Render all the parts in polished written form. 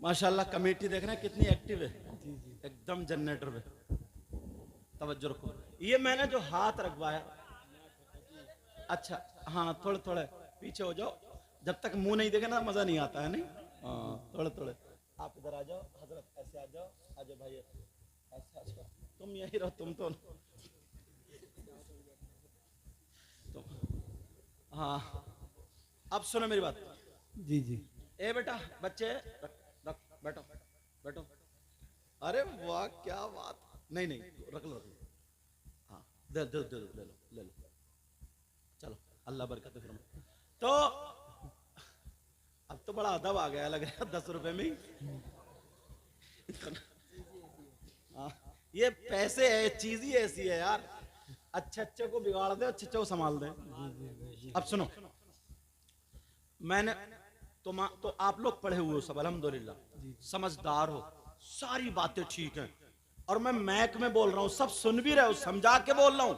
माशाल्लाह कमेटी देख रहे हैं कितनी एक्टिव है, एकदम जनरेटर पे। तवज्जो रखो। ये मैंने जो हाथ रखवाया, अच्छा हाँ, थोड़े थोड़े पीछे हो जाओ, जब तक मुंह नहीं देखे ना मजा नहीं आता है। नहीं हाँ, थोड़े थोड़े आप इधर आ जाओ, हजरत ऐसे आ जाओ, आ जाओ भाई ऐसे आ जाओ, तुम यही रहो, तुम तो हाँ। अब सुनो मेरी बात। जी जी। ए बेटा बच्चे रख, रख, बैठो बैठो। अरे वाह क्या बात। नहीं नहीं रख लो, रख लो। हाँ दे दे दे ले लो ले लो। चलो अल्लाह बरकत फरमाए। तो अब तो बड़ा अदब आ गया लग रहा है 10 रुपए में ही। हाँ, ये पैसे है, चीज ही ऐसी है यार, अच्छे अच्छे को बिगाड़ दे, अच्छे अच्छे को संभाल दे। अब सुनो, मैंने तो आप लोग पढ़े हुए हो सब अल्हम्दुलिल्लाह, समझदार हो, सारी बातें ठीक हैं, और मैं मैक में बोल रहा हूं, सब सुन भी रहे हो, समझा के बोल रहा हूं।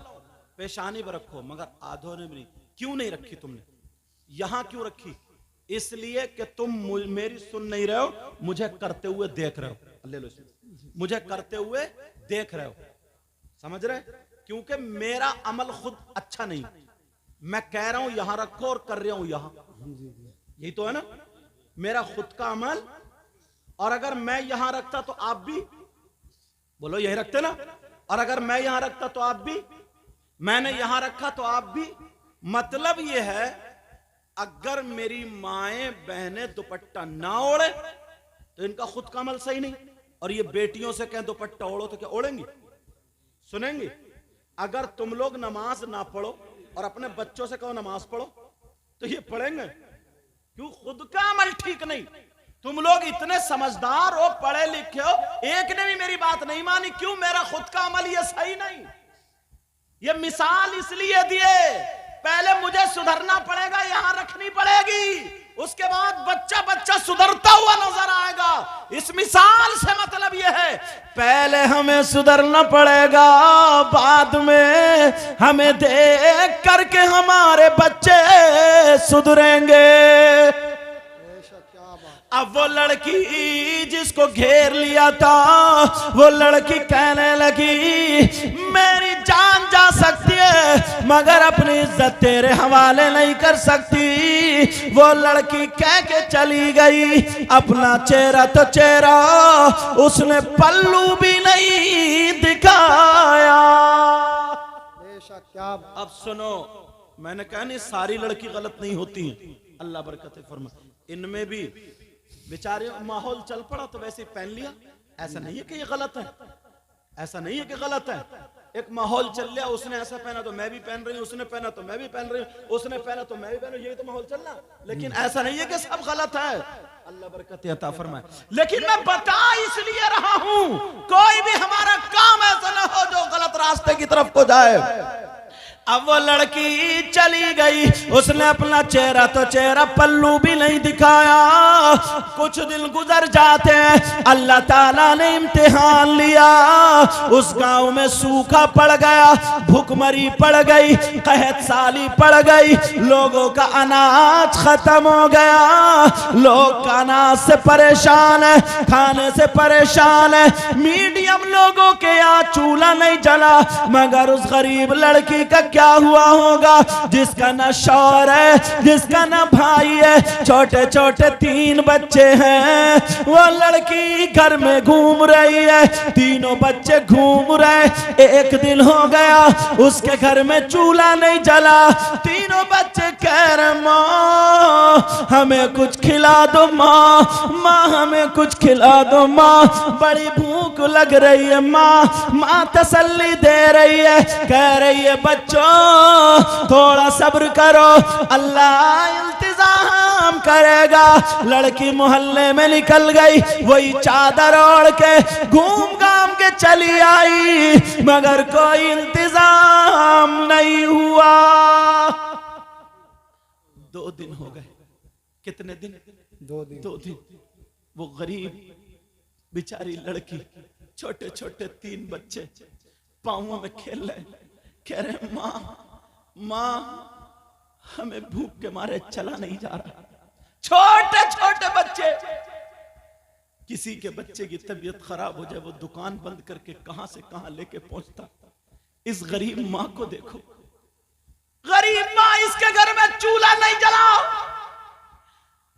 पेशानी पर रखो, मगर आधों ने भी नहीं। क्यों नहीं रखी तुमने? यहां क्यों रखी? इसलिए कि तुम मेरी सुन नहीं रहे हो, मुझे करते हुए देख रहे हो। ले लो इसमें, मुझे करते हुए देख रहे हो, समझ रहे? क्योंकि मेरा अमल खुद अच्छा नहीं, मैं कह रहा हूं यहां रखो और कर रहा हूं यहां, यही तो है ना मेरा खुद का अमल। और अगर मैं यहां रखता तो आप भी बोलो यही रखते ना, और अगर मैं यहां रखता तो आप भी, मैंने यहां रखा तो आप भी। मतलब यह है, अगर मेरी माएं बहनें दुपट्टा ना ओढ़े तो इनका खुद का अमल सही नहीं, और ये बेटियों से कहें दुपट्टा ओढ़ो तो क्या ओढ़ेंगी, सुनेंगी? अगर तुम लोग नमाज ना पढ़ो और अपने बच्चों से कहो नमाज पढ़ो तो ये पढ़ेंगे क्यों? खुद का अमल ठीक नहीं। तुम लोग इतने समझदार हो, पढ़े लिखे हो, एक ने भी मेरी बात नहीं मानी, क्यों? मेरा खुद का अमल ये सही नहीं। ये मिसाल इसलिए दिए, पहले मुझे सुधरना पड़ेगा, यहां रखनी पड़ेगी, उसके बाद बच्चा बच्चा सुधरता हुआ नजर आएगा। इस मिसाल से मतलब यह है, पहले हमें सुधरना पड़ेगा, बाद में हमें देख करके हमारे बच्चे सुधरेंगे। अब वो लड़की जिसको घेर लिया था, वो लड़की कहने लगी मेरी जान जा सकती है मगर अपनी इज्जत तेरे हवाले नहीं कर सकती। वो लड़की कह के चली गई, अपना चेहरा तो चेहरा उसने पल्लू भी नहीं दिखाया। अब सुनो, मैंने कहा नहीं सारी लड़की गलत नहीं होती, अल्लाह बरकत फरमाए, इनमें भी बेचारे माहौल चल पड़ा तो वैसे ही पहन लिया। ऐसा नहीं है कि ये गलत है, ऐसा नहीं है कि गलत है। एक माहौल चल लिया, उसने ऐसा पहना तो मैं भी पहन रही हूँ, उसने पहना तो मैं भी पहन रही हूँ, उसने पहना तो मैं भी पहन रही हूँ, ये तो माहौल चलना। लेकिन ऐसा नहीं है कि सब गलत है, अल्लाह बरकत अता फरमाए। लेकिन मैं बता इसलिए रहा हूँ, कोई भी हमारा काम ऐसा ना हो जो गलत रास्ते की तरफ को जाए। अब वो लड़की चली गई, उसने अपना चेहरा तो चेहरा पल्लू भी नहीं दिखाया। कुछ दिन गुजर जाते हैं, अल्लाह ताला ने इम्तिहान लिया, उस गांव में सूखा पड़ गया, भूखमरी पड़ गई, कहत साली पड़ गई, लोगों का अनाज खत्म हो गया, लोग अनाज से परेशान है, खाने से परेशान है। मीडियम लोगों के यहाँ चूल्हा नहीं जला, मगर उस गरीब लड़की का क्या हुआ होगा जिसका ना शौहर है, जिसका ना भाई है, छोटे छोटे 3 बच्चे हैं। वो लड़की घर में घूम रही है, तीनों बच्चे घूम रहे। एक दिन हो गया उसके घर में चूल्हा नहीं जला, तीनों बच्चे कह रहे माँ हमें कुछ खिला दो, माँ माँ हमें कुछ खिला दो, माँ बड़ी भूख लग रही है, माँ माँ तसल्ली दे रही है, कह रही है बच्चों थोड़ा सब्र करो, अल्लाह इंतजाम करेगा। लड़की मोहल्ले में निकल गई, वही चादर ओढ़ के घूम घाम के चली आई, मगर कोई इंतजाम नहीं हुआ। 2 दिन हो गए। कितने दिन? 2 दिन। 2 दिन। वो गरीब बेचारी लड़की, छोटे छोटे 3 बच्चे पाँवों में खेल रहे, कह रहे माँ माँ हमें भूख के मारे चला नहीं जा रहा। छोटे छोटे बच्चे किसी के बच्चे की तबीयत खराब हो जाए, वो दुकान बंद करके कहां से कहां लेके पहुंचता। इस गरीब मां को देखो, गरीब मां, इसके घर में चूल्हा नहीं जलाओ।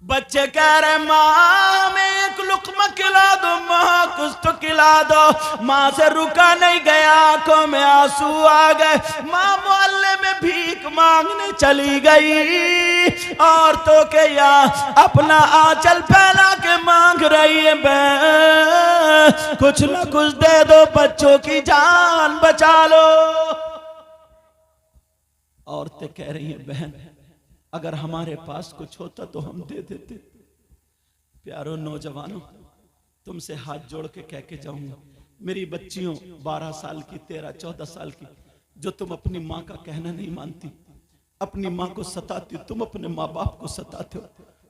बच्चे कह रहे माँ मैं एक लुकमा खिला दो, माँ कुछ तो खिला दो। माँ से रुका नहीं गया, आंखों में आंसू आ गए। माँ मोहल्ले में भीख मांगने चली गई। औरतों के यहाँ अपना आंचल फैला के मांग रही है, बहन कुछ ना कुछ दे दो, बच्चों की जान बचा लो। औरतें कह रही हैं बहन अगर हमारे पास कुछ होता तो हम दे देते। प्यारो नौजवानों, तुमसे हाथ जोड़ के कह के जाऊंगा, मेरी बच्चियों 12 साल की, 13, 14 साल की, जो तुम अपनी माँ का कहना नहीं मानती, अपनी माँ को सताती, तुम अपने माँ बाप को सताते हो।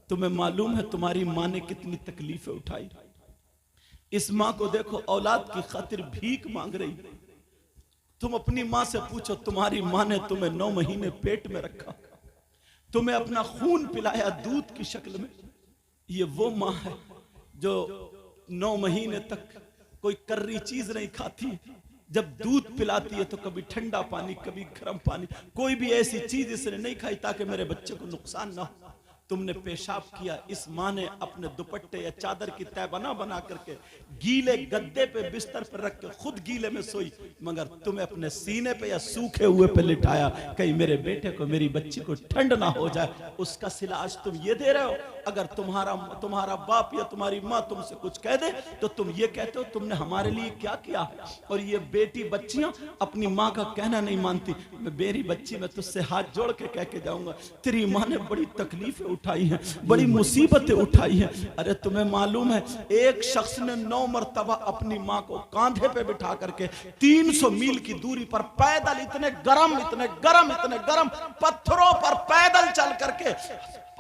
तुम्हें मालूम है तुम्हारी माँ ने कितनी तकलीफें उठाई। इस माँ को देखो औलाद की खातिर भीख मांग रही। तुम अपनी माँ से पूछो, तुम्हारी माँ ने तुम्हें 9 महीने पेट में रखा, तुम्हें अपना खून पिलाया दूध की शक्ल में। ये वो माँ है जो 9 महीने तक कोई कर्री चीज नहीं खाती, जब दूध पिलाती है तो कभी ठंडा पानी कभी गर्म पानी, कोई भी ऐसी चीज इसने नहीं खाई ताकि मेरे बच्चे को नुकसान ना हो। तुमने पेशाब किया, इस माँ ने अपने दुपट्टे या चादर की तह बना बना करके गीले गद्दे पे बिस्तर पर रख के खुद गीले में सोई, मगर तुम्हें अपने सीने पे या सूखे हुए पे लिटाया, कहीं मेरे बेटे को, मेरी बच्ची को ठंड ना हो जाए। उसका सिला आज तुम ये दे रहे हो। अगर तुम्हारा बाप या तुम्हारी माँ तुमसे कुछ कह दे तो तुम ये कहते हो तुमने हमारे लिए क्या किया। और ये बेटी बच्चियां अपनी माँ का कहना नहीं मानती। मेरी बच्ची, मैं तुझसे हाथ जोड़ के कह के जाऊंगा, तेरी माँ ने बड़ी तकलीफें उठाई है, बड़ी मुसीबतें उठाई है। अरे तुम्हें मालूम है एक शख्स ने 9 मरतबा अपनी माँ को कांधे पे बिठा करके 300 मील की दूरी पर पैदल, इतने गरम पत्थरों पर पैदल चल करके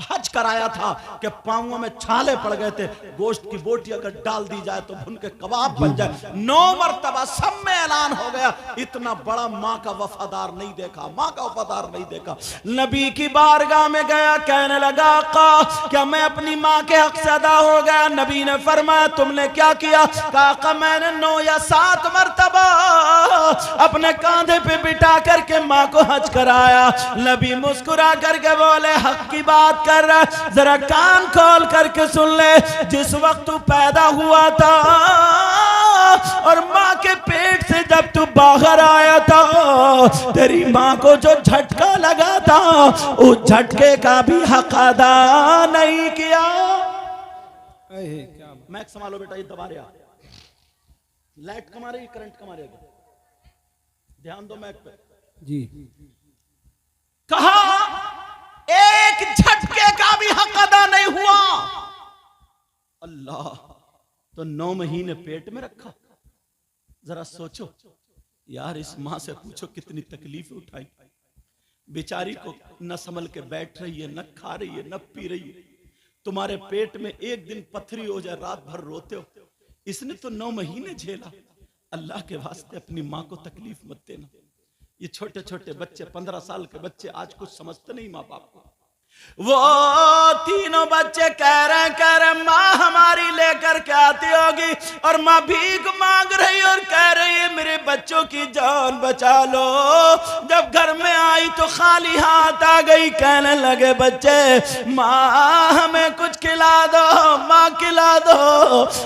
हज कराया था कि पांवों में छाले पड़ गए थे। गोश्त की बोटी अगर डाल दी जाए तो भुन के कबाब बन जाए। 9 मरतबा सब में ऐलान हो गया, इतना बड़ा माँ का वफादार नहीं देखा, माँ का वफादार नहीं देखा। नबी की बारगाह में गया, कहने लगा आका क्या मैं अपनी माँ के हक से अदा हो गया? नबी ने फरमाया तुमने क्या किया? आका मैंने 9 या 7 मरतबा अपने कांधे पे बिठा करके माँ को हज कराया। नबी मुस्कुरा करके बोले हक की बात कर रहा, जरा कान खोल करके सुन ले। जिस वक्त तू पैदा हुआ था और माँ के पेट से जब तू बाहर आया था, तेरी माँ को जो झटका लगा था उस झटके का भी हक अदा नहीं किया। मैक संभालो बेटा, ये दबा रहा, लाइट कमा रही, करंट कमा रहेगा, ध्यान दो मैक पे जी। कहा एक झटके का भी हक अदा नहीं हुआ। अल्लाह, तो 9 महीने पेट में रखा। जरा सोचो यार, इस माँ से पूछो कितनी तकलीफ उठाई। बेचारी को न संभल के बैठ रही है, न खा रही है, न पी रही है। तुम्हारे पेट में एक दिन पथरी हो जाए, रात भर रोते हो। इसने तो 9 महीने झेला। अल्लाह के वास्ते अपनी माँ को तकलीफ मत देना। ये छोटे छोटे बच्चे, 15 साल के बच्चे आज कुछ समझते नहीं माँ बाप को। वो तीनों बच्चे कह रहे माँ हमारी लेकर के आती होगी, और माँ भीख मांग रही और कह रही है मेरे बच्चों की जान बचा लो। जब घर में आई तो खाली हाथ आ गई, कहने लगे बच्चे माँ हमें कुछ खिला दो, माँ खिला दो।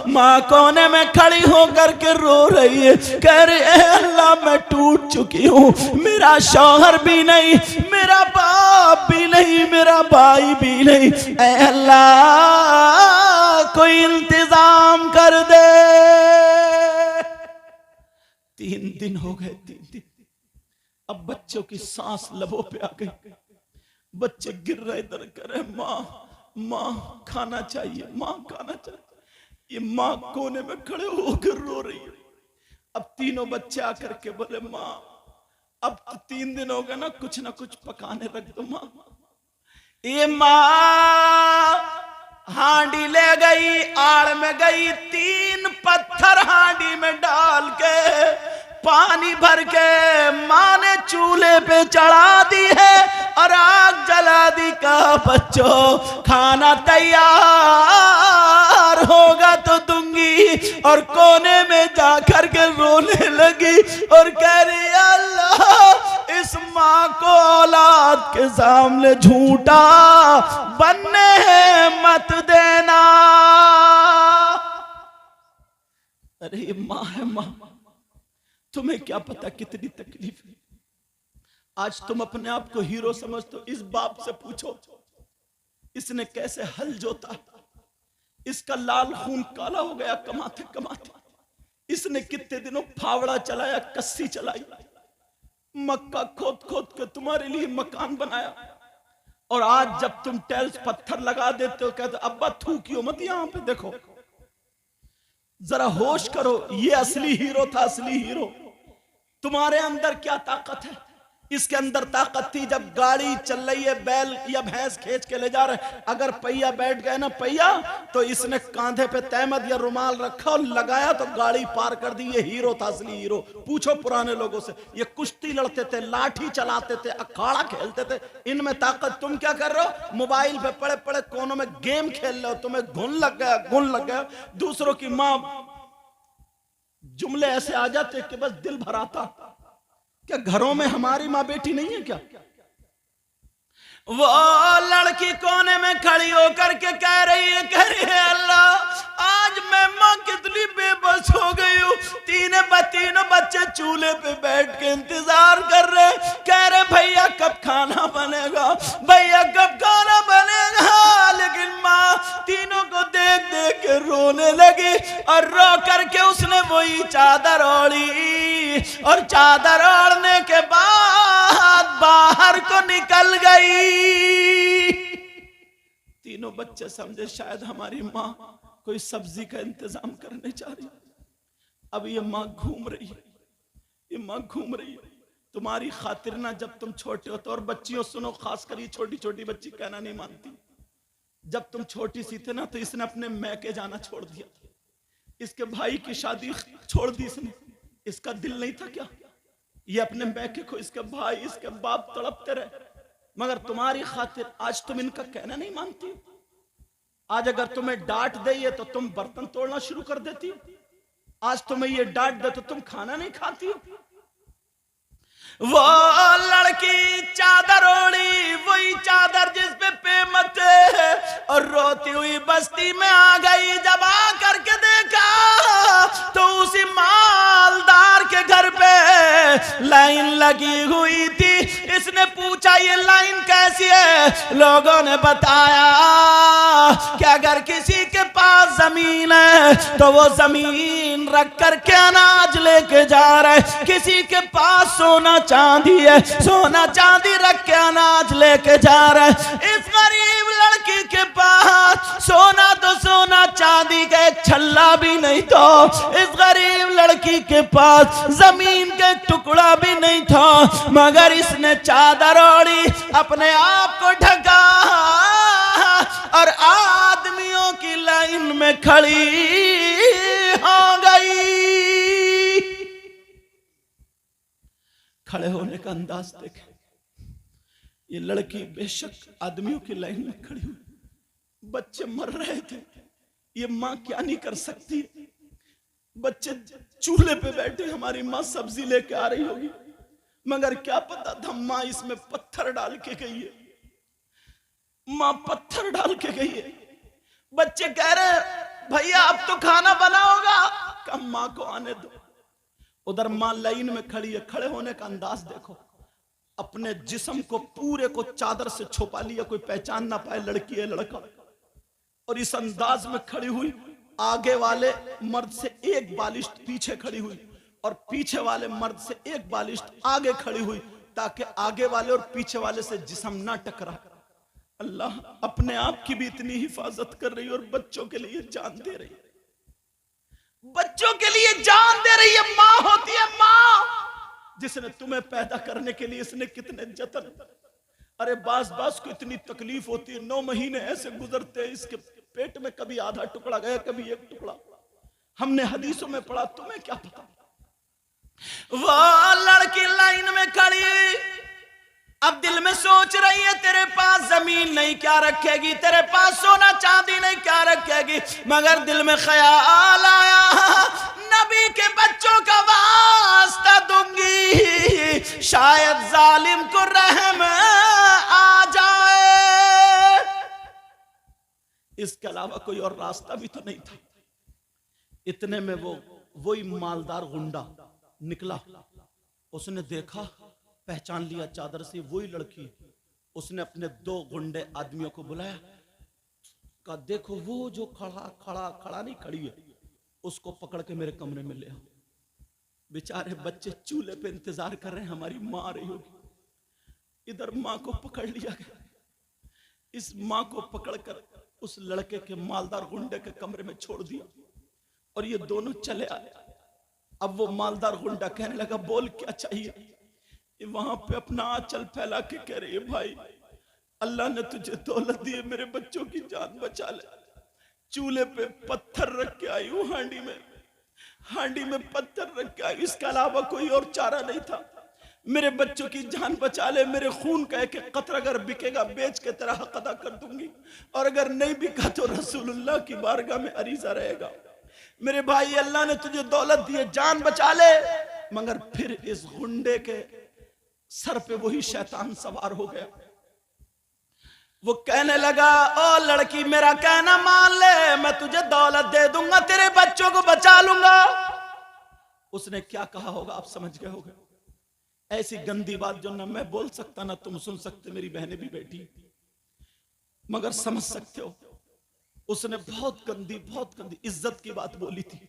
माँ कोने में खड़ी होकर के रो रही है, कह रही है अल्लाह मैं टूट चुकी हूँ, मेरा शौहर भी नहीं, मेरा बाप भी नहीं, मेरा भाई भी नहीं, ऐ अल्लाह कोई इंतजाम कर दे। 3 दिन हो गए, 3 दिन। अब बच्चों की सांस लबों पे आ गई, बच्चे गिर रहे, दर कर रहे माँ माँ खाना चाहिए, माँ खाना चाहिए। ये माँ कोने में खड़े होकर रो रही है। अब तीनों बच्चे आकर के बोले माँ अब तो 3 दिन हो गए ना कुछ पकाने रख दो माँ। ये माँ हांडी ले गई, आड़ में गई, 3 पत्थर हांडी में डाल के पानी भर के माँ ने चूल्हे पे चढ़ा दी है और आग जला दी। कहा बच्चों खाना तैयार होगा तो दूंगी। और कोने में जाकर के रोने लगी और कह रही अल्लाह इस माँ को औलाद के सामने झूठा बनने मत देना। अरे ये माँ है, माँ, तुम्हें क्या पता कितनी तकलीफ है। आज तुम अपने आप को हीरो समझते हो, इस बाप से पूछो इसने कैसे हल जोता, इसका लाल खून काला हो गया कमाते कमाते, इसने कितने दिनों फावड़ा चलाया, कस्सी चलाई, मक्का खोद खोद के तुम्हारे लिए मकान बनाया, और आज जब तुम टाइल्स पत्थर लगा देते हो कहते अब्बा थूकियो मत, यहां पे देखो, जरा होश करो, ये असली हीरो था, असली हीरो। तुम्हारे अंदर क्या ताकत है? इसके अंदर ताकत थी जब गाड़ी चल रही है, बैल या भैंस खींच के ले जा रहे, अगर पहिया बैठ गए ना पहिया, तो इसने कांधे पे तहमद या रुमाल रखा और लगाया तो गाड़ी पार कर दी। ये हीरो था, असली हीरो। पूछो पुराने लोगों से, ये कुश्ती लड़ते थे, लाठी चलाते थे, अखाड़ा खेलते थे, इनमें ताकत। तुम क्या कर रहे हो? मोबाइल पे पड़े पड़े कोनों में गेम खेल रहे हो, तुम्हें घुन लग गया, घुन लग गया। दूसरों की माँ, जुमले ऐसे आ जाते कि बस दिल भर आता। क्या घरों में हमारी माँ बेटी नहीं है क्या? वो लड़की कोने में खड़ी होकर के कह रही है अल्लाह आज मैं माँ कितनी बेबस हो गई हूँ। तीनों बच्चे चूल्हे पे बैठ के इंतजार कर रहे, कह रहे भैया कब खाना बनेगा, भैया कब खाना बनेगा। लेकिन माँ तीनों को देख देख के रोने लगी और रो करके उसने वही चादर ओढ़ी और चादर ओढ़ने के बाद बाहर को निकल गई। तीनों बच्चे समझे शायद हमारी माँ कोई सब्जी का इंतजाम करने जा रही। अब ये माँ घूम रही है, ये माँ घूम रही है तुम्हारी खातिर ना। जब तुम छोटे हो तो, और बच्चियों सुनो, खास कर ये छोटी छोटी बच्ची कहना नहीं मानती, जब तुम छोटी सी थे ना तो इसने अपने मैके जाना छोड़ दिया था, इसके भाई की शादी छोड़ दी इसने। इसका दिल नहीं था क्या ये अपने मैके को, इसके भाई इसके बाप तड़पते रहे, मगर तुम्हारी खातिर आज तुम इनका कहना नहीं मानती। आज अगर तुम्हें डांट दे तो तुम बर्तन तोड़ना शुरू कर देती हो, आज तुम्हें ये डांट दे तो तुम खाना नहीं खाती हो। वो लड़की चादर ओढ़ी, वही चादर जिस पे पेमत है, और रोती हुई बस्ती में आ गई। जब आ करके देखा तो उसी मालदार के घर पे लाइन लगी हुई थी। इसने पूछा ये लाइन कैसी है? लोगों ने बताया कि अगर किसी के पास जमीन है तो वो जमीन रख करके अनाज लेके जा रहा है, किसी के पास सोना चांदी है, सोना चांदी रख के अनाज लेके जा रहा है। इस गरीब लड़की के पास सोना तो सोना, चांदी का एक छल्ला भी नहीं था। इस गरीब लड़की के पास जमीन का एक टुकड़ा भी नहीं था, मगर इसने चादर ओढ़ी, अपने आप को ढका और आदमियों की लाइन में खड़ी हो गई। खड़े होने का अंदाज देखे, ये लड़की बेशक आदमियों की लाइन में खड़ी हुई, बच्चे मर रहे थे, ये माँ क्या नहीं कर सकती। बच्चे चूल्हे पे बैठे, हमारी माँ सब्जी लेके आ रही होगी, मगर क्या पता था माँ इसमें पत्थर डाल के गई है, माँ पत्थर डाल के गई है। बच्चे कह रहे भैया अब तो खाना बना होगा, कब माँ को आने दो। उधर माँ लाइन में खड़ी है, खड़े होने का अंदाज देखो, अपने जिस्म को पूरे को चादर से छुपा लिया, कोई पहचान ना पाए लड़की है लड़का, और इस अंदाज में खड़ी हुई। आगे वाले मर्द से एक बालिश्त पीछे खड़ी हुई और पीछे वाले मर्द से एक बालिश्त आगे खड़ी हुई, ताकि आगे वाले और पीछे वाले से जिस्म ना टकरा। अल्लाह अपने आप की भी इतनी हिफाजत कर रही है और बच्चों के लिए जान दे रही है, बच्चों के लिए जान दे रही है। माँ होती है माँ, जिसने तुम्हें पैदा करने के लिए इसने कितने जतन। अरे बास को इतनी तकलीफ होती है, 9 महीने ऐसे गुजरते हैं, इसके पेट में कभी आधा टुकड़ा गया, कभी एक टुकड़ा। हमने हदीसों में पढ़ा, तुम्हें क्या पता। वो लड़की लाइन में खड़ी, अब दिल में सोच रही है तेरे पास जमीन नहीं क्या रखेगी, तेरे पास सोना चांदी नहीं क्या रखेगी, मगर दिल में ख्याल आया नबी के बच्चों का वास्ता दूंगी, शायद जालिम को रहम आ जाए। इसके अलावा कोई और रास्ता भी तो नहीं था। इतने में वही मालदार गुंडा निकला। उसने देखा, पहचान लिया चादर से वही लड़की। उसने अपने 2 गुंडे आदमियों को बुलाया, कहा देखो वो जो खड़ा नहीं खड़ी है, उसको पकड़ के मेरे कमरे में ले आओ। बेचारे बच्चे चूल्हे पे इंतजार कर रहे हैं, हमारी माँ आ रही होगी। इधर माँ को पकड़ लिया गया। इस माँ को पकड़कर उस लड़के के मालदार गुंडे के कमरे में छोड़ दिया और ये दोनों चले आए। अब वो मालदार गुंडा कहने लगा, बोल क्या चाहिए? ये वहां पे अपना आंचल फैला के कह रही है, भाई अल्लाह ने तुझे दौलत दी है, मेरे बच्चों की जान बचा ले। चूल्हे पे पत्थर रख के आई हूँ, हांडी में पत्थर रख के आई, इसके अलावा कोई और चारा नहीं था। मेरे बच्चों की जान बचा ले। मेरे खून का एक कतरा अगर बिकेगा, बेच के तेरा हक अदा कर दूंगी, और अगर नहीं बिका तो रसूलुल्लाह की बारगाह में अरीजा रहेगा। मेरे भाई अल्लाह ने तुझे दौलत दी है, जान बचा ले। मगर फिर इस गुंडे के सर पे वही शैतान सवार हो गया। वो कहने लगा, ओ लड़की मेरा कहना मान ले, मैं तुझे दौलत दे दूंगा, तेरे बच्चों को बचा लूंगा। उसने क्या कहा होगा आप समझ गए होगे। ऐसी गंदी बात जो ना मैं बोल सकता ना तुम सुन सकते, मेरी बहनें भी बैठी, मगर समझ सकते हो। उसने बहुत गंदी इज्जत की बात बोली थी।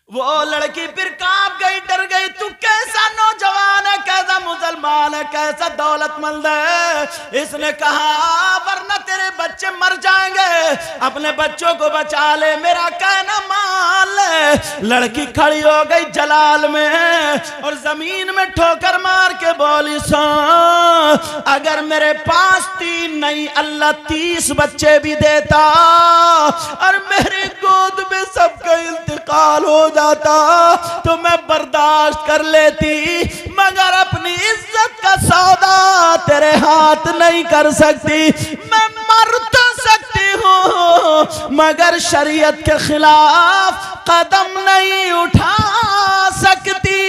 वो लड़की फिर कांप गई, डर गई। तू कैसा नौजवान है, कैसा मुसलमान है, कैसा दौलतमंद है। इसने कहा वरना तेरे बच्चे मर जाएंगे, अपने बच्चों को बचा ले, मेरा कहना मान ले। लड़की खड़ी हो गई जलाल में और जमीन में ठोकर मार के बोली, अगर मेरे पास 3 नहीं अल्लाह 30 बच्चे भी देता और मेरी गोद में सबका इंतकाल हो जाता तो मैं बर्दाश्त कर लेती, मगर अपनी इज्जत का सौदा तेरे हाथ नहीं कर सकती। मैं मर तो सकती हूँ मगर शरीयत के खिलाफ कदम नहीं उठा सकती।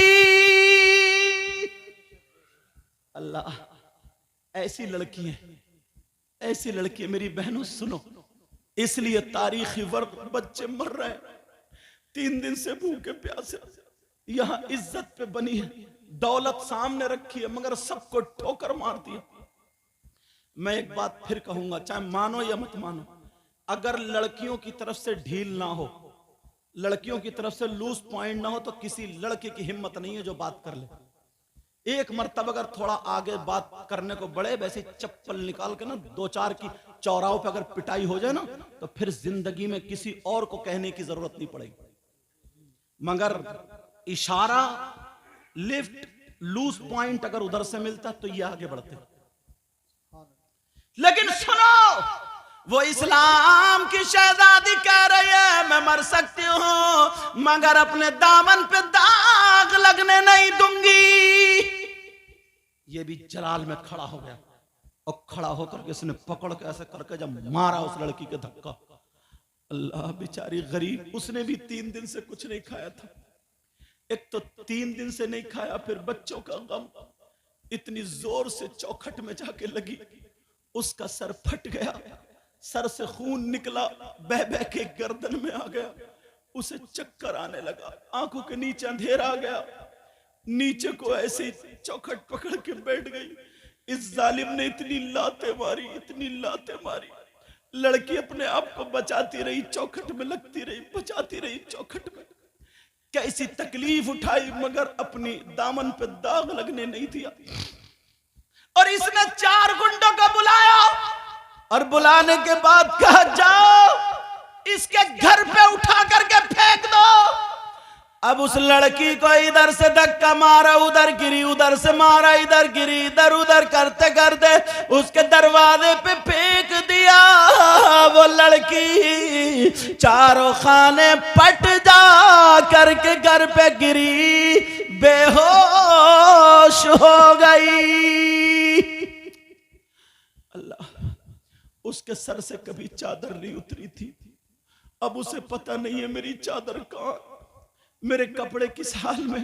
अल्लाह, ऐसी लड़की है, ऐसी लड़की है। मेरी बहनों सुनो, इसलिए तारीखी वर्ग बच्चे मर रहे हैं, 3 दिन से भूखे प्यासे। यहां इज्जत पे बनी है, दौलत सामने रखी है, मगर सबको ठोकर मार दिया। मैं एक बात फिर कहूंगा, चाहे मानो या मत मानो, अगर लड़कियों की तरफ से ढील ना हो, लड़कियों की तरफ से लूज पॉइंट ना हो, तो किसी लड़के की हिम्मत नहीं है जो बात कर ले। एक मर्तबा अगर थोड़ा आगे बात करने को बढ़े, वैसे चप्पल निकाल के ना 2-4 की चौराहों पे अगर पिटाई हो जाए ना, तो फिर जिंदगी में किसी और को कहने की जरूरत नहीं पड़ेगी। मगर इशारा, लिफ्ट, लूज पॉइंट अगर उधर से मिलता तो ये आगे बढ़ते। लेकिन सुनो, वो इस्लाम की शहजादी कह रही है मैं मर सकती हूं मगर अपने दामन पे दाग लगने नहीं दूंगी। ये भी जलाल में खड़ा हो गया और खड़ा होकर के इसने पकड़ के ऐसे करके जब मारा उस लड़की के धक्का, अल्लाह बेचारी गरीब, उसने भी 3 दिन से कुछ नहीं खाया था। एक तो 3 दिन से नहीं खाया, फिर बच्चों का गम, इतनी जोर से चौखट में जाके लगी, उसका सर फट गया, सर से खून निकला, बह बह के गर्दन में आ गया, उसे चक्कर आने लगा, आंखों के नीचे अंधेरा आ गया, नीचे को ऐसे चौखट पकड़ के बैठ गई। इस जालिम ने इतनी लातें मारी, इतनी लातें मारी, लड़की अपने आप को बचाती रही, चौखट में लगती रही, बचाती रही चौखट में, कैसी तकलीफ उठाई मगर अपनी दामन पे दाग लगने नहीं दिया। और इसने 4 गुंडों को बुलाया और बुलाने के बाद कहा जाओ इसके घर पे उठा करके फेंक दो। अब उस लड़की को इधर से धक्का मारा, उधर गिरी, उधर से मारा, इधर गिरी, इधर उधर करते करते उसके दरवाजे पे फेंक दिया। वो लड़की चारों खाने पट जा करके घर पे गिरी, बेहोश हो गई। अल्लाह, उसके सर से कभी चादर नहीं उतरी थी, अब उसे पता नहीं है मेरी चादर कहां, मेरे कपड़े किस हाल में,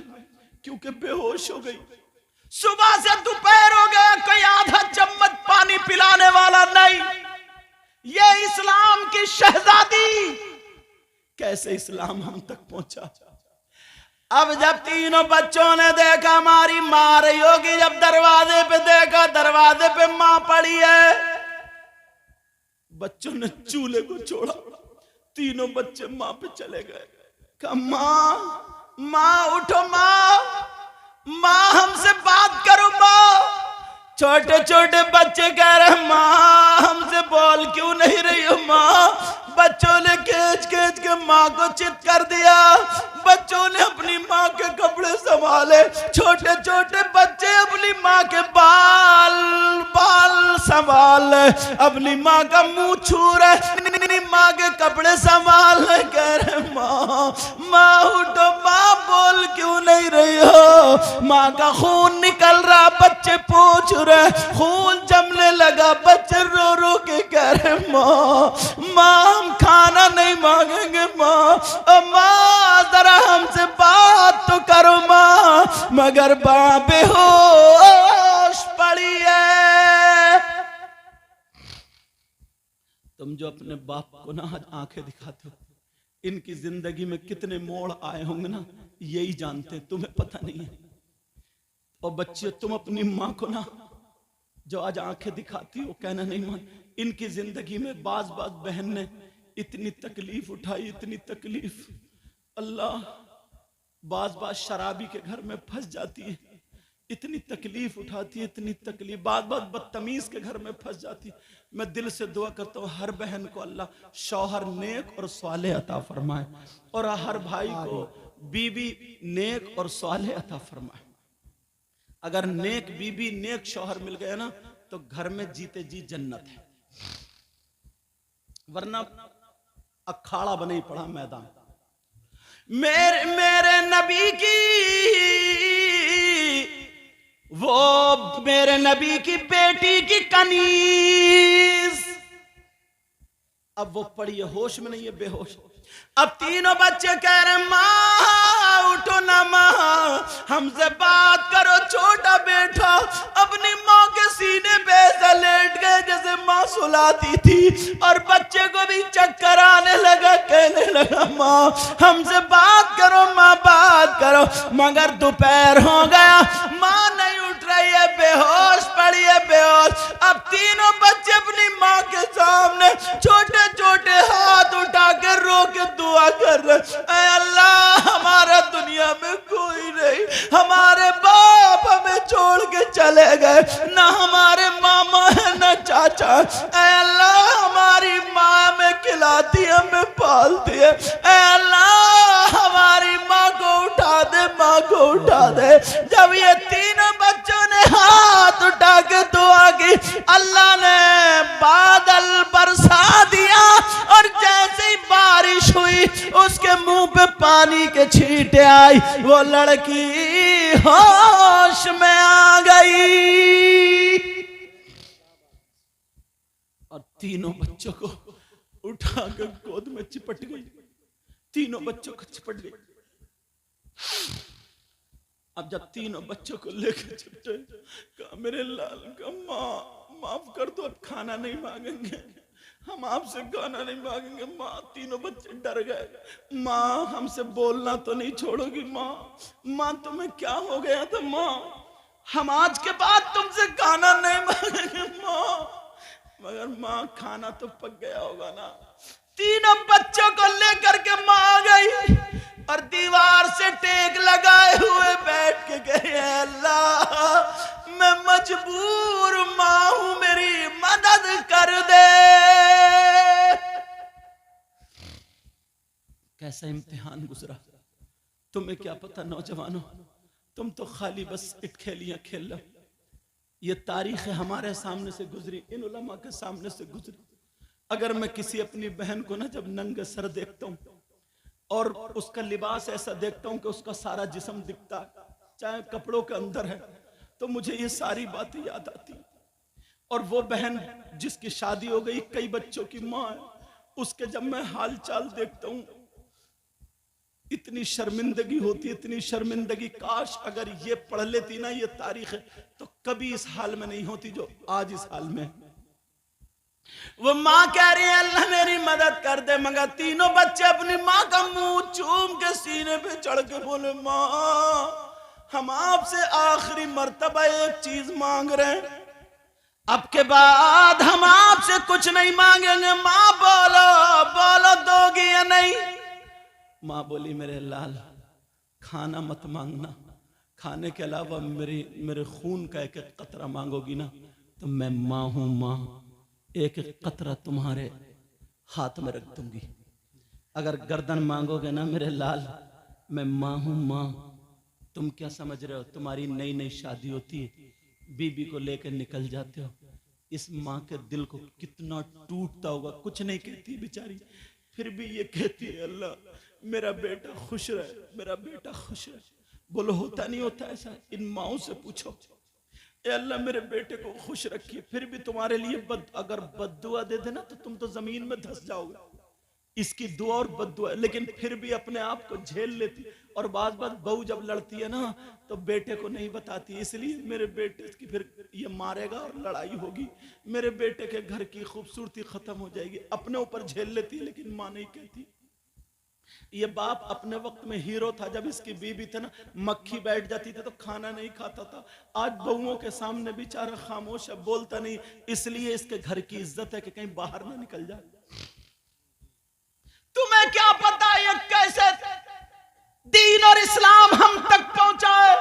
क्योंकि बेहोश हो गई। सुबह से दोपहर हो गया, कोई आधा चम्मच पानी पिलाने वाला नहीं। ये इस्लाम की शहजादी, कैसे इस्लाम हम तक पहुंचा। अब जब तीनों बच्चों ने देखा हमारी मां रही होगी, जब दरवाजे पे देखा, दरवाजे पे मां पड़ी है, बच्चों ने चूल्हे को छोड़ा, तीनों बच्चे मां पे चले गए। कहा मां, मां उठो, मां, मां हमसे बात करो मां। छोटे छोटे बच्चे कह रहे मां हमसे बोल क्यों नहीं रही हो मां। बच्चों ने खींच खींच के मां को चित कर दिया। बच्चों ने अपनी मां के कपड़े संभाले, छोटे छोटे बच्चे अपनी मां के बाल संभाल, अपनी मां का मुंह छू रहे, मां के कपड़े संभाल कह रहे मां उठो, मां बोल क्यों नहीं रही हो। मां का खून निकल रहा, बच्चे पूछ रहे, खून जमने लगा, बच्चे रो रो के कह रहे मां हम खाना नहीं मांगेंगे मां जरा हमसे बात तो करो मां। मगर मां बेहोश पड़ी है। तुम जो अपने बाप को ना आज आंखें दिखाते हो, इनकी जिंदगी में कितने मोड़ आए होंगे ना, यही जानते हैं, तुम्हें पता नहीं है। और बच्चे तुम अपनी मां को ना जो आज आंखें दिखाती हो, कहना नहीं मान, इनकी जिंदगी में बाज बहन ने इतनी तकलीफ उठाई, इतनी तकलीफ। अल्लाह, बाज शराबी के घर में फंस जाती है, इतनी तकलीफ उठाती है, इतनी तकलीफ। बाज बदतमीज के घर में फंस जाती है। मैं दिल से दुआ करता हूँ हर बहन को अल्लाह शौहर नेक और स्वाले अता फरमाए, और हर भाई को बीबी नेक और स्वाले अता फरमाए। अगर नेक बीबी नेक शौहर मिल गया ना, तो घर में जीते जी जन्नत है, वरना अखाड़ा बने ही पड़ा मैदान। मेरे नबी की, वो मेरे नबी की बेटी की कनीज, अब वो पड़ी है, होश में नहीं है, बेहोश। अब तीनों बच्चे कह रहे मां उठो ना मां हमसे बात करो। छोटा बेटा अपनी मां के सीने पे ऐसा लेट गए जैसे मां सुलाती थी, और बच्चे को भी चक्कर आने लगा, कहने लगा मां हमसे बात करो, मां बात करो। मगर दोपहर हो गया, मां नहीं उठ रही है, बेहोश पड़ी है, बेहोश। अब तीनों बच्चे अपनी मां के सामने छोटे छोटे हाथ उठा के रो के दुआ कर रहे, ऐ अल्लाह हमारा दुनिया में कोई नहीं, हमारे बाप हमें छोड़ के चले गए, ना हमारे मामा है ना चाचा। ऐ अल्लाह हमारी माँ हमें खिलाती है, हमें पालती है, ऐ अल्लाह हमारी माँ को उठा दे, माँ को उठा दे। जब ये तीनों बच्चों ने हाथ उठा के दुआ की, अल्लाह ने बादल बरसा दिया, और जैसे ही बारिश हुई उसके मुंह पे पानी के छींटे आई, वो लड़की होश में आ गई, और तीनों बच्चों को उठाकर गोद में चिपट गई, तीनों बच्चों को चिपट गई। अब जब तीनों बच्चों को लेकर चिपटे, कहा मेरे लाल का माँ माफ कर दो, अब खाना नहीं मांगेंगे, हम आपसे खाना नहीं मांगेंगे। माँ, तीनों बच्चे डर गए, माँ हमसे बोलना तो नहीं छोड़ोगी माँ तुम्हें क्या हो गया था माँ, हम आज के बाद तुमसे खाना नहीं मांगेंगे माँ। मगर माँ खाना तो पक गया होगा ना। तीनों बच्चों को लेकर के माँ आ गई, और दीवार से टेक लगाए हुए बैठ के गए, अल्लाह मैं मजबूर माँ हूं, मेरी मदद कर दे। कैसा इम्तिहान गुजरा, तुम्हें क्या पता नौजवानों, तुम तो खाली बस इटखेलियां खेल लो। ये तारीख हमारे सामने से गुजरी, इन उलमा के सामने से गुजरी। अगर मैं किसी अपनी बहन को ना जब नंगे सर देखता हूं, और उसका लिबास ऐसा देखता हूं कि उसका सारा जिस्म दिखता है, चाहे कपड़ों के अंदर है, तो मुझे ये सारी बातें याद आती। और वो बहन जिसकी शादी हो गई, कई बच्चों की माँ है, उसके जब मैं हाल चाल देखता हूं इतनी शर्मिंदगी होती, इतनी शर्मिंदगी। काश अगर ये पढ़ लेती ना ये तारीख तो कभी इस हाल में नहीं होती जो आज इस हाल में। वो माँ कह रही है अल्लाह मेरी मदद कर दे, मगर तीनों बच्चे अपनी माँ का मुंह चूम के सीने पे चढ़ के बोले माँ हम आपसे आखिरी मर्तबा एक चीज मांग रहे हैं, अब के बाद हम आपसे कुछ नहीं मांगेंगे। माँ बोलो बोलो दोगी या नहीं? माँ बोली मेरे लाल खाना मत मांगना, खाने के अलावा मेरे खून का एक एक कतरा मांगोगी ना तो मैं माँ हूं माँ, एक एक कतरा तुम्हारे हाथ में रख दूंगी। अगर गर्दन मांगोगे ना मेरे लाल मैं माँ हूं माँ। तुम क्या समझ रहे हो, तुम्हारी नई नई शादी होती है, बीबी को लेकर निकल जाते हो, इस माँ के दिल को कितना टूटता होगा। कुछ नहीं कहती बेचारी, फिर भी ये कहती है अल्लाह मेरा बेटा खुश रहे, मेरा बेटा खुश रहे। बोलो होता नहीं होता ऐसा? इन माओं से पूछो, ए अल्लाह मेरे बेटे को खुश रखिए। फिर भी तुम्हारे लिए अगर बद्दुआ दे देना तो तुम तो जमीन में धंस जाओगे। इसकी दुआ और बद्दुआ, लेकिन फिर भी अपने आप को झेल लेती। और बात बहू जब लड़ती है ना तो बेटे को नहीं बताती, इसलिए मेरे बेटे की फिर ये मारेगा और लड़ाई होगी, मेरे बेटे के घर की खूबसूरती खत्म हो जाएगी। अपने ऊपर झेल लेती है लेकिन माँ नहीं कहती। ये बाप अपने वक्त में हीरो था, जब इसकी बीबी थी ना मक्खी बैठ जाती थी तो खाना नहीं खाता था। आज बहुओं के सामने बेचारा खामोश है, बोलता नहीं, इसलिए इसके घर की इज्जत है कि कहीं बाहर ना निकल जाए। तुम्हें क्या पता ये कैसे दीन और इस्लाम हम तक पहुंचाए।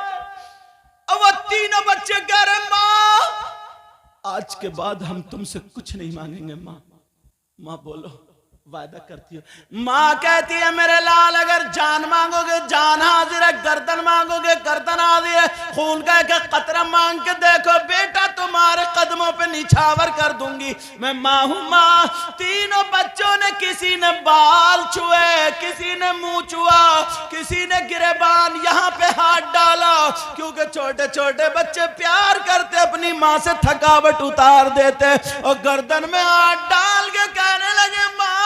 और वो तीनों बच्चे कह रहे माँ आज के बाद हम तुमसे कुछ नहीं मांगेंगे माँ। माँ बोलो वादा करती हो? माँ कहती है मेरे लाल अगर जान मांगोगे जान हाजिर है, गर्दन मांगोगे गर्दन हाजिर है, खून का एक कतरा मांग के देखो बेटा तुम्हारे कदमों पे निछावर कर दूंगी। मैं माँ हूं माँ। तीनों बच्चों ने, किसी ने बाल छुए, किसी ने मुंह छुआ, किसी ने गिरेबान यहाँ पे हाथ डाला, क्योंकि छोटे छोटे बच्चे प्यार करते अपनी माँ से थकावट उतार देते। और गर्दन में हाथ डाल के कहने लगे माँ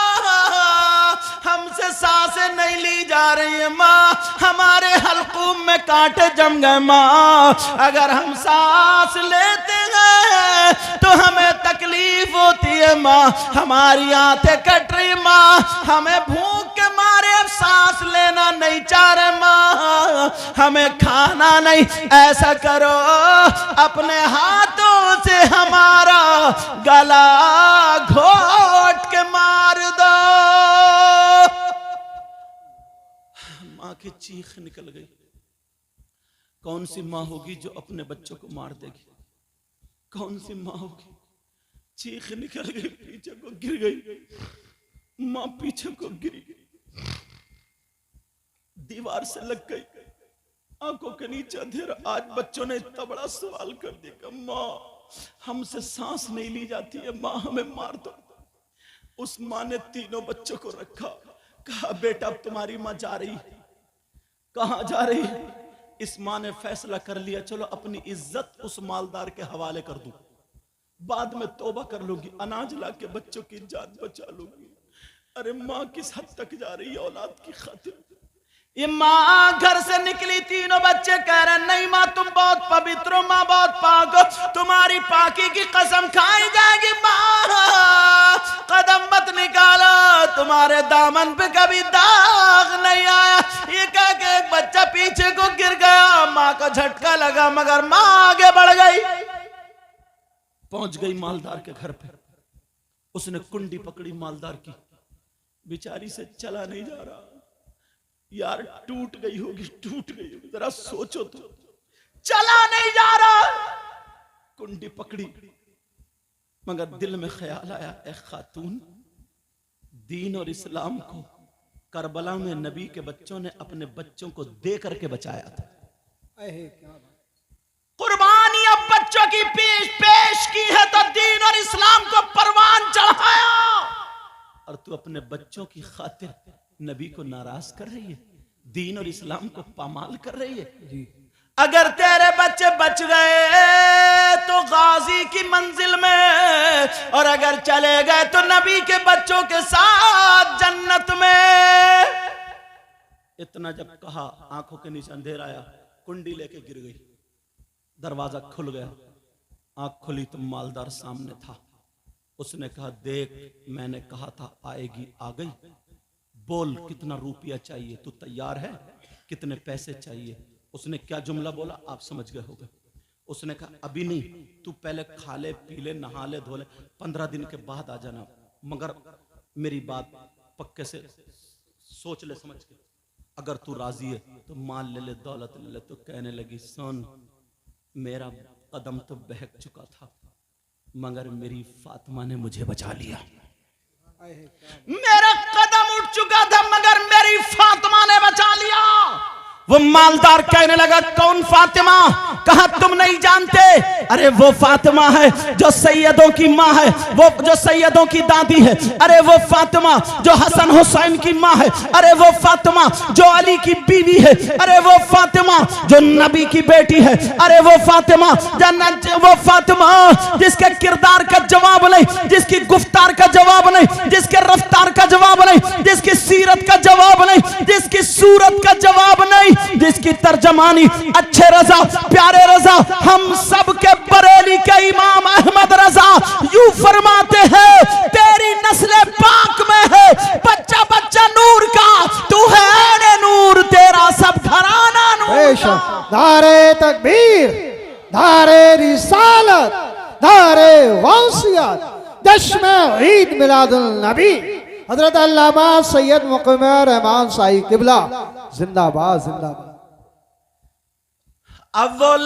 हमसे सांसें नहीं ली जा रही है माँ, हमारे हल्कूम में कांटे जम गए माँ, अगर हम सांस लेते हैं तो हमें तकलीफ होती है माँ, हमारी आंखें कट रही माँ, हमें भूख के मारे अब सांस लेना नहीं चाह रहे माँ, हमें खाना नहीं। ऐसा करो अपने हाथों से हमारा गला घोट के मार दो। मां की चीख निकल गई। कौन सी मां होगी जो अपने बच्चों को मार देगी? कौन सी मां होगी? चीख निकल गई, पीछे को गिर गई मां, पीछे को गिरी, दीवार से लग गई, आंखों के नीचे अंधेरा। आज बच्चों ने इतना बड़ा सवाल कर दिया, मां हमसे सांस नहीं ली जाती है, मां हमें मार दो। उस मां ने तीनों बच्चों को रखा, कहा बेटा अब तुम्हारी मां जा रही है। कहां जा रही है? इस मां ने फैसला कर लिया चलो अपनी इज्जत उस मालदार के हवाले कर दूं, बाद में तौबा कर लूंगी, अनाज ला के बच्चों की जान बचा लूंगी। अरे मां किस हद तक जा रही है औलाद की खातिर। ये माँ घर से निकली, तीनों बच्चे कह रहे नहीं माँ तुम बहुत पवित्र हो, माँ बहुत पाक हो, तुम्हारी पाकी की कसम खाई जाएगी माँ, कदम मत निकालो, तुम्हारे दामन पे कभी दाग नहीं आया। ये कह के एक बच्चा पीछे को गिर गया, माँ को झटका लगा मगर माँ आगे बढ़ गई, पहुंच गई मालदार के घर पे। उसने कुंडी पकड़ी मालदार की, बेचारी से चला नहीं जा रहा। यार टूट गई होगी, टूट गई होगी, जरा सोचो तो, चला नहीं जा रहा। कुंडी पकड़ी मगर दिल में ख्याल आया एक खातून दीन और इस्लाम को करबला में नबी के बच्चों ने अपने बच्चों को दे करके बचाया था। कुर्बानी अब बच्चों की पेश की है तो दीन और इस्लाम को परवान चढ़ाया, और तू अपने बच्चों की खातिर नबी को नाराज कर रही है, दीन और इस्लाम को पामाल कर रही है। अगर तेरे बच्चे बच गए तो गाजी की मंजिल में, और अगर चले गए तो नबी के बच्चों के साथ जन्नत में। इतना जब कहा, आंखों के नीचे अंधेरा आया, कुंडी लेके गिर गई, दरवाजा खुल गया, आंख खुली तो मालदार सामने था। उसने कहा, देख मैंने कहा था आएगी, आ गई, बोल कितना रुपया चाहिए, तू तैयार है, कितने पैसे चाहिए। उसने क्या जुमला बोला आप समझ गए होगे। उसने कहा अभी नहीं, तू पहले खा ले पी ले नहा ले धो ले, 15 दिन के बाद आ जाना, मगर मेरी बात पक्के से सोच ले समझ के, अगर तू राजी है तो माल ले ले दौलत ले ले। तो कहने लगी, सुन मेरा कदम तो बहक चुका था मगर मेरी फातिमा ने मुझे बचा लिया। मेरा कदम उठ चुका था मगर मेरी फातिमा ने बचा लिया। वो मालदार कहने लगा, कौन फातिमा? कहा तुम नहीं जानते? अरे वो फातिमा है जो सैयदों की माँ है, वो जो सैयदों की दादी है। अरे वो फातिमा जो हसन हुसैन की माँ है। अरे वो फातिमा जो अली की बीवी है। अरे वो फातिमा जो नबी की बेटी है। अरे वो फातिमा जिसके किरदार का जवाब नहीं, जिसकी गुफ्तार का जवाब नहीं, जिसके रफ्तार का जवाब नहीं, जिसकी सीरत का जवाब नहीं, जिसकी सूरत का जवाब नहीं, जिसकी तर्जमानी अच्छे रजा प्यारे रजा हम सब के बरेली के इमाम अहमद रजा यूं फरमाते हैं, तेरी नस्ल पाक में है बच्चा बच्चा नूर का, तू है ऐने नूर, तेरा सब घराना नूर का। नारे तकबीर, नारे रिसालत, नारे वसीयत, जश्न ईद मिलादुल नबी हजरत अल्लामा सैयद मुक़म्मल रहमान साई किबला जिंदाबाद जिंदाबाद। अब वो